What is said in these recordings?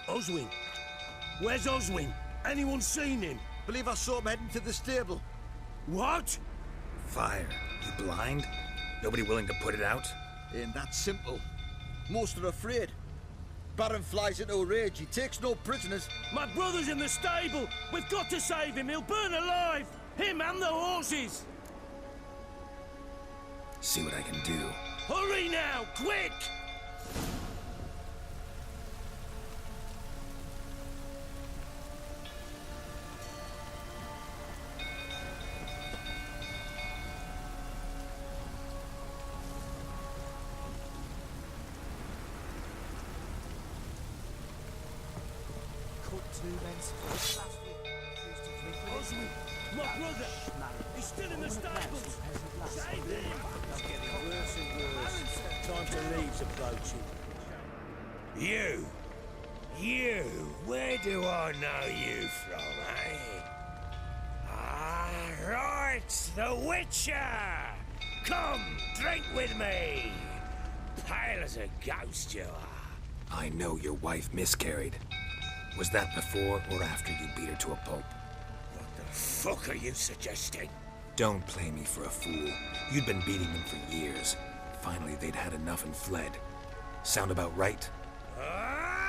Oswin? Where's Oswin? Anyone seen him? Believe I saw him heading to the stable. What? Fire. You blind? Nobody willing to put it out? Ain't that simple. Most are afraid. Baron flies into a rage. He takes no prisoners. My brother's in the stable. We've got to save him. He'll burn alive. Him and the horses. See what I can do. Hurry now, quick! Oswin, my brother! He's still in the stables! Save him! It's getting worse and worse. Time to leave's approaching. You, where do I know you from, eh? Ah, right, the Witcher! Come, drink with me! Pale as a ghost you are. I know your wife miscarried. Was that before or after you beat her to a pulp? What the fuck are you suggesting? Don't play me for a fool. You'd been beating them for years. Finally, they'd had enough and fled. Sound about right? Ah!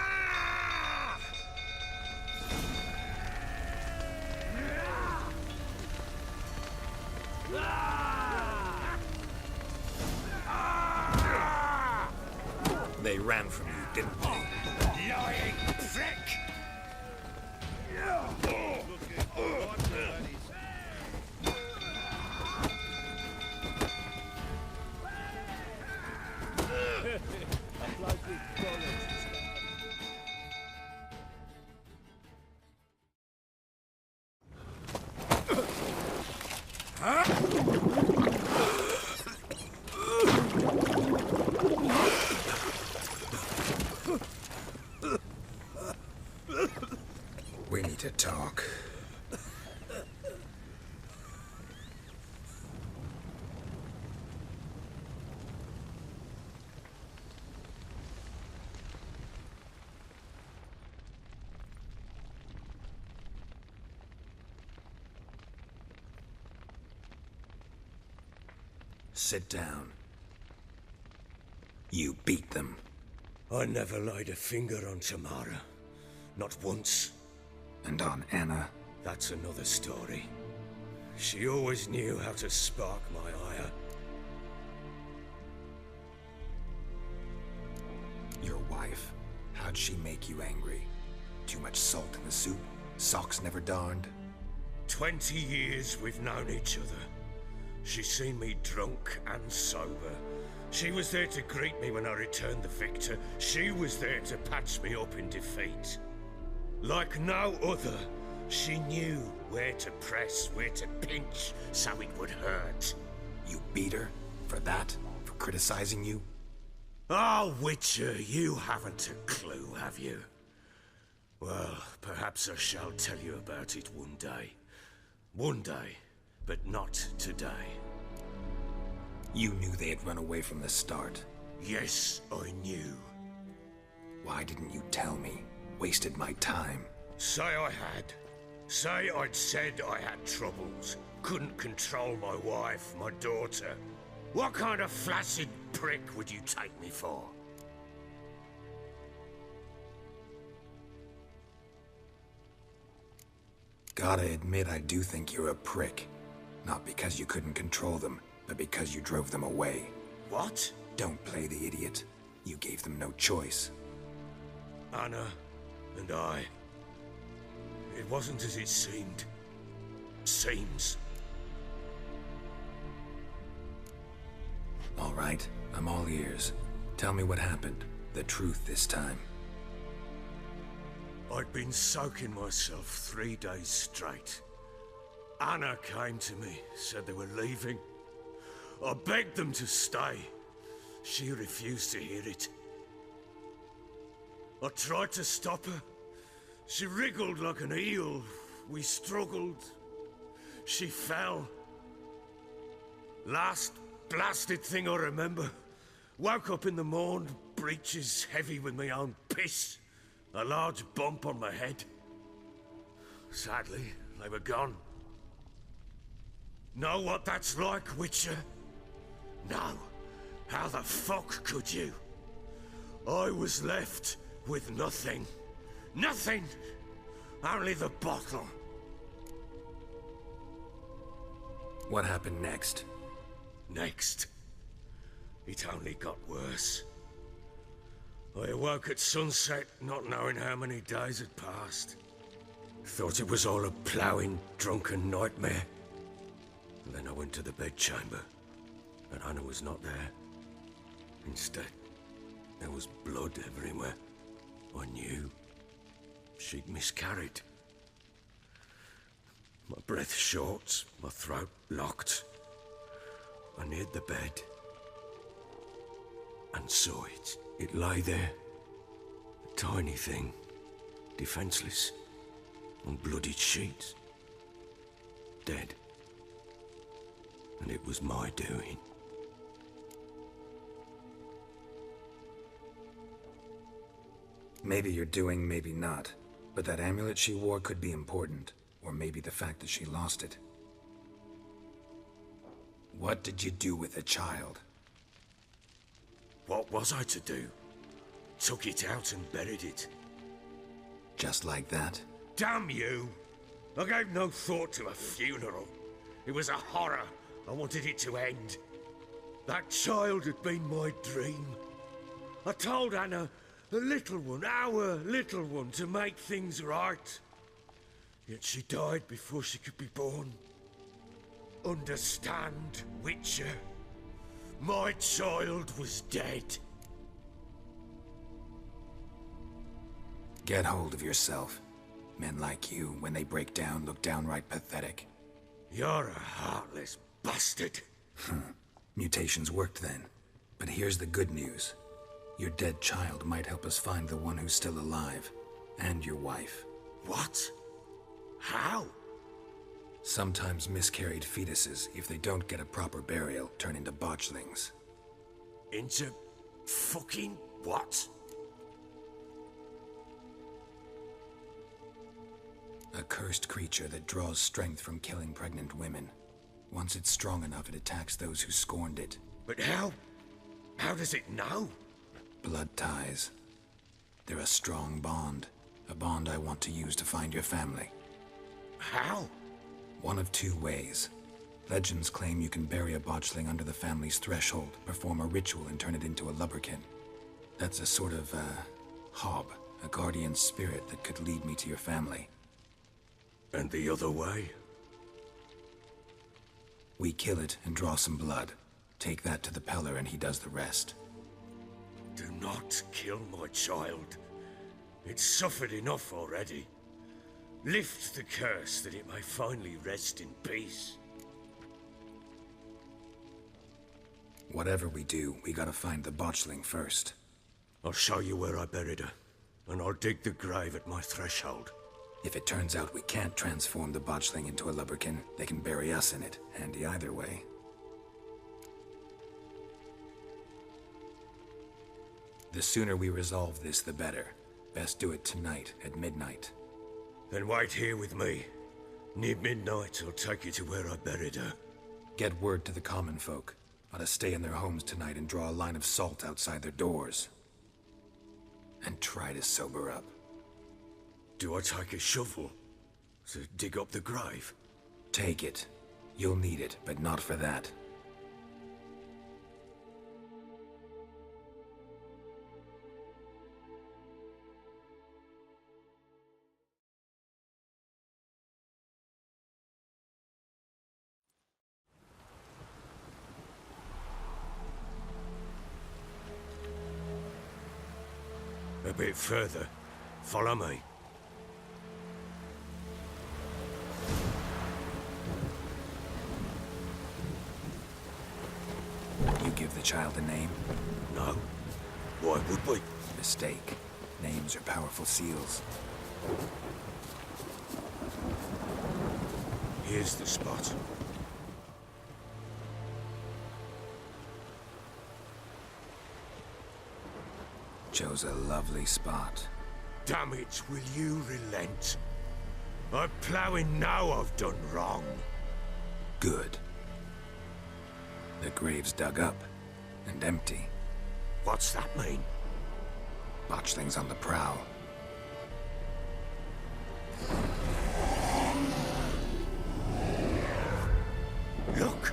They ran from you, didn't they? Lying prick! We need to talk. Sit down. You beat them. I never laid a finger on Tamara. Not once. And on Anna. That's another story. She always knew how to spark my ire. Your wife. How'd she make you angry? Too much salt in the soup? Socks never darned? 20 years we've known each other. She's seen me drunk and sober. She was there to greet me when I returned the victor. She was there to patch me up in defeat. Like no other, she knew where to press, where to pinch, so it would hurt. You beat her? For that? For criticizing you? Oh, Witcher, you haven't a clue, have you? Well, perhaps I shall tell you about it one day. One day, but not today. You knew they had run away from the start. Yes, I knew. Why didn't you tell me? Wasted my time. Say I had. Say I'd said I had troubles. Couldn't control my wife, my daughter. What kind of flaccid prick would you take me for? Gotta admit, I do think you're a prick. Not because you couldn't control them, but because you drove them away. What? Don't play the idiot. You gave them no choice. Anna and I. It wasn't as it seemed. Seems. All right, I'm all ears. Tell me what happened. The truth this time. I'd been soaking myself 3 days straight. Anna came to me, said they were leaving. I begged them to stay. She refused to hear it. I tried to stop her. She wriggled like an eel. We struggled. She fell. Last blasted thing I remember. Woke up in the morn, breeches heavy with my own piss. A large bump on my head. Sadly, they were gone. Know what that's like, Witcher? No. How the fuck could you? I was left with nothing. Nothing! Only the bottle. What happened next? Next. It only got worse. I awoke at sunset, not knowing how many days had passed. Thought it was all a ploughing, drunken nightmare. And then I went to the bedchamber, and Anna was not there. Instead, there was blood everywhere. I knew she'd miscarried. My breath short, my throat locked. I neared the bed and saw it. It lay there, a tiny thing, defenseless, on bloodied sheets, dead. And it was my doing. Maybe you're doing, maybe not. But that amulet she wore could be important. Or maybe the fact that she lost it. What did you do with the child? What was I to do? Took it out and buried it. Just like that? Damn you! I gave no thought to a funeral. It was a horror. I wanted it to end. That child had been my dream. I told Anna, the little one, our little one, to make things right. Yet she died before she could be born. Understand, Witcher? My child was dead. Get hold of yourself. Men like you, when they break down, look downright pathetic. You're a heartless bastard. Mutations worked then. But here's the good news. Your dead child might help us find the one who's still alive. And your wife. What? How? Sometimes miscarried fetuses, if they don't get a proper burial, turn into botchlings. Into fucking what? A cursed creature that draws strength from killing pregnant women. Once it's strong enough, it attacks those who scorned it. But how? How does it know? Blood ties. They're a strong bond. A bond I want to use to find your family. How? One of two ways. Legends claim you can bury a botchling under the family's threshold, perform a ritual, and turn it into a lubberkin. That's a sort of, hob, a guardian spirit that could lead me to your family. And the other way? We kill it and draw some blood. Take that to the Peller and he does the rest. Do not kill my child. It's suffered enough already. Lift the curse that it may finally rest in peace. Whatever we do, we gotta find the botchling first. I'll show you where I buried her, and I'll dig the grave at my threshold. If it turns out we can't transform the botchling into a lubberkin, they can bury us in it. Handy either way. The sooner we resolve this, the better. Best do it tonight, at midnight. Then wait here with me. Near midnight, I'll take you to where I buried her. Get word to the common folk. Ought to stay in their homes tonight and draw a line of salt outside their doors. And try to sober up. Do I take a shovel to dig up the grave? Take it. You'll need it, but not for that. A bit further. Follow me. You give the child a name? No. Why would we? Mistake. Names are powerful seals. Here's the spot. Chose a lovely spot. Damn it, will you relent? I'm ploughing now I've done wrong. Good. The grave's dug up and empty. What's that mean? Botchling's on the prowl. Look!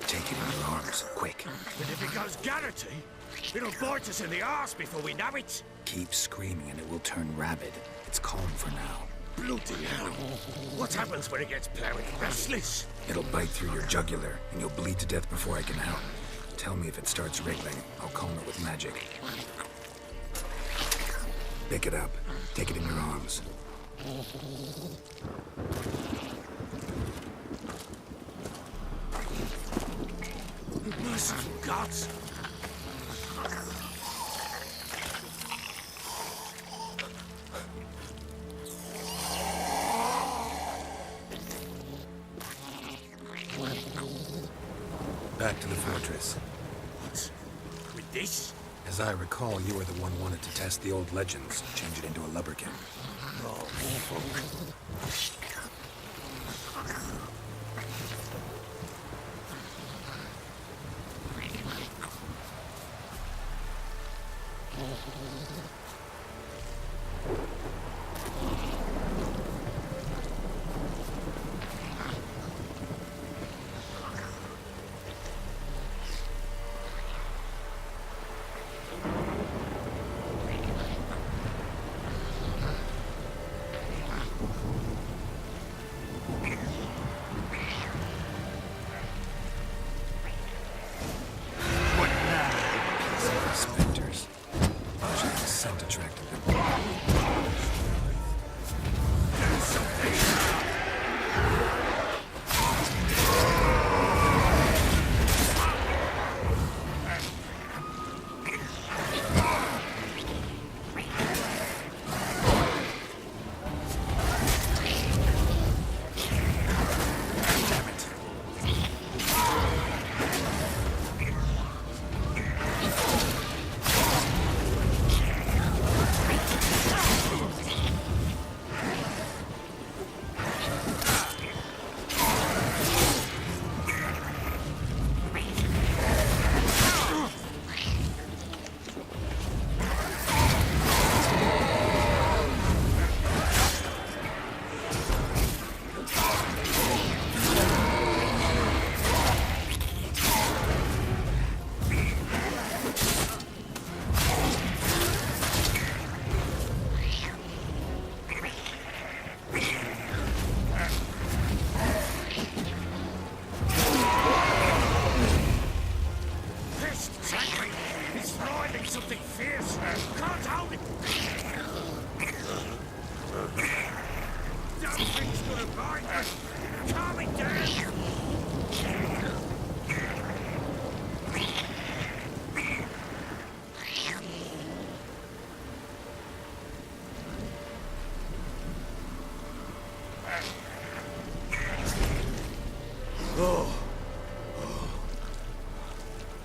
Take it in your arms, quick. But if it goes Garrity, it'll bite us in the arse before we know it. Keep screaming and it will turn rabid. It's calm for now. Bloody hell. What happens when it gets plowing restless? It'll bite through your jugular, and you'll bleed to death before I can help. Tell me if it starts wriggling. I'll calm it with magic. Pick it up. Take it in your arms. Merciful gods! Back to the fortress. What? With this? As I recall, you were the one wanted to test the old legends, change it into a lubberkin. Oh, fuck. Spectres. The scent attracted them.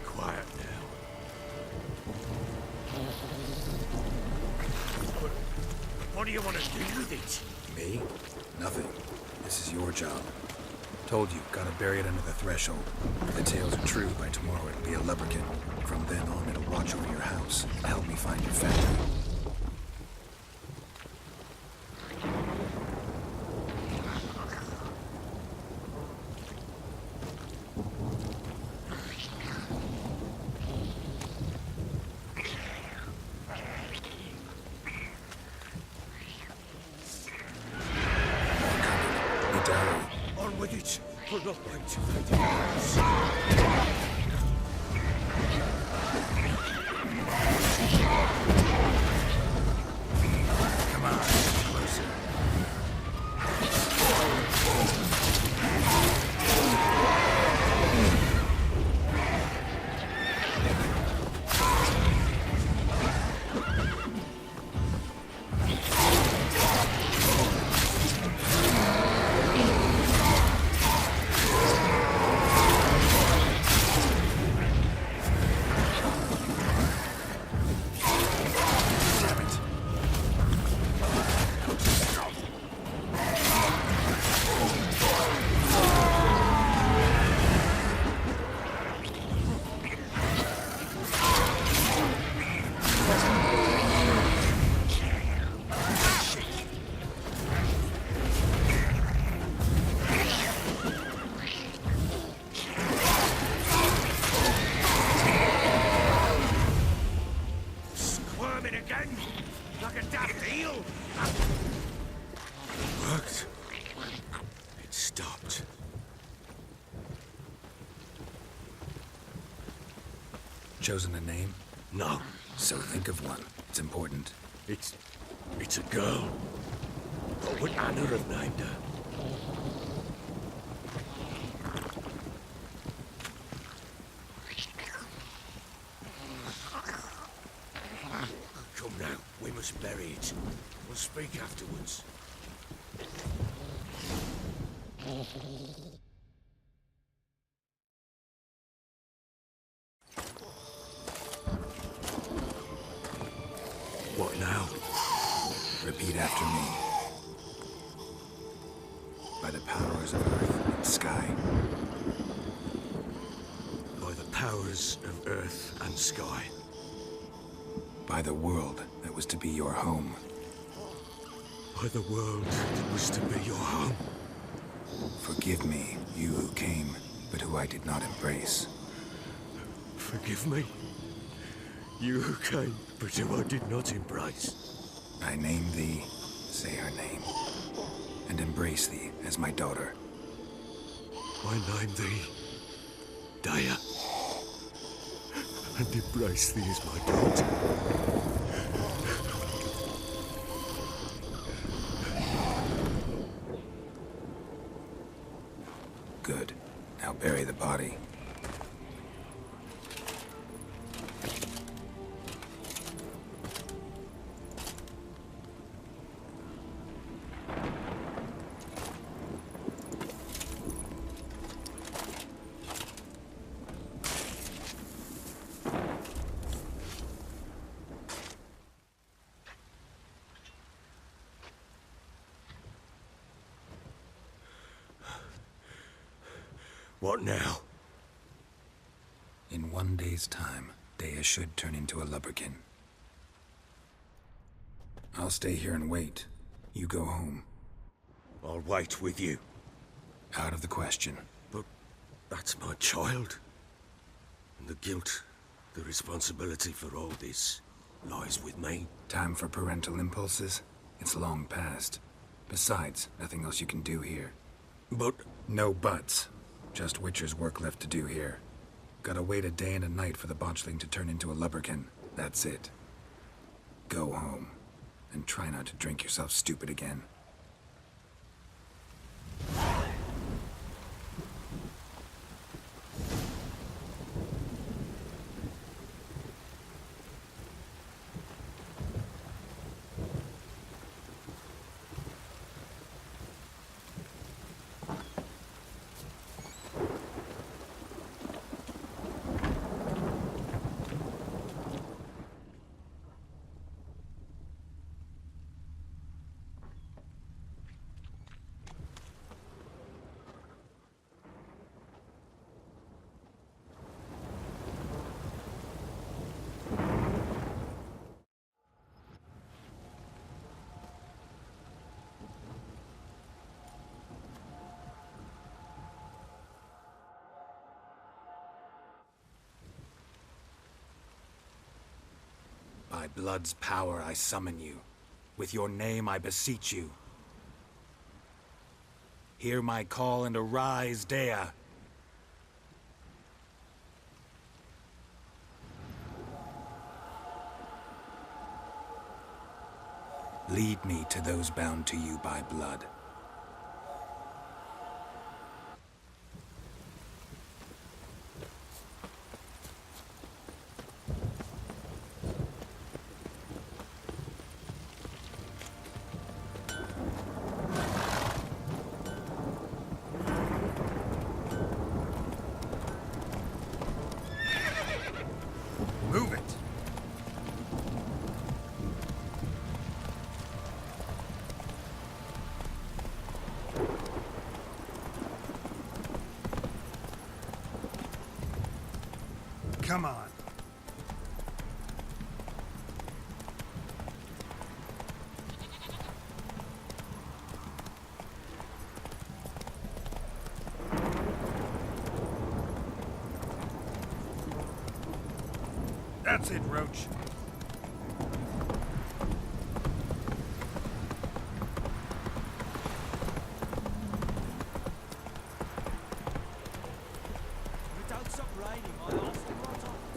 Quiet now. What do you want to do with it? Me? Nothing. This is your job. Told you, gotta bury it under the threshold. If the tales are true, by tomorrow it'll be a lubberkin. From then on, it'll watch over your house and help me find your family. On with it. We're not going to fight the guards. Come on, closer. deal. It worked. It stopped. Chosen a name? No, So think of one. It's important. it's a girl. What would Anna have named her? Come now, we must bury it. We'll speak afterwards. What now? Repeat after me. By the powers of earth and sky. By the powers of earth and sky. By the world that was to be your home. By the world that was to be your home. Forgive me, you who came, but who I did not embrace. Forgive me. You who came, but who I did not embrace. I name thee, say her name, and embrace thee as my daughter. I name thee Dea, and embrace thee as my daughter. Good. Now bury the body. What now? In 1 day's time, Dea should turn into a lubberkin. I'll stay here and wait. You go home. I'll wait with you. Out of the question. But that's my child. And the guilt, the responsibility for all this lies with me. Time for parental impulses? It's long past. Besides, nothing else you can do here. But No buts. Just Witcher's work left to do here. Gotta wait a day and a night for the botchling to turn into a lubberkin. That's it. Go home. And try not to drink yourself stupid again. By blood's power I summon you. With your name I beseech you. Hear my call and arise, Dea. Lead me to those bound to you by blood. Move it! Come on. That's it, Roach. Don't stop raining, my arse will rot off.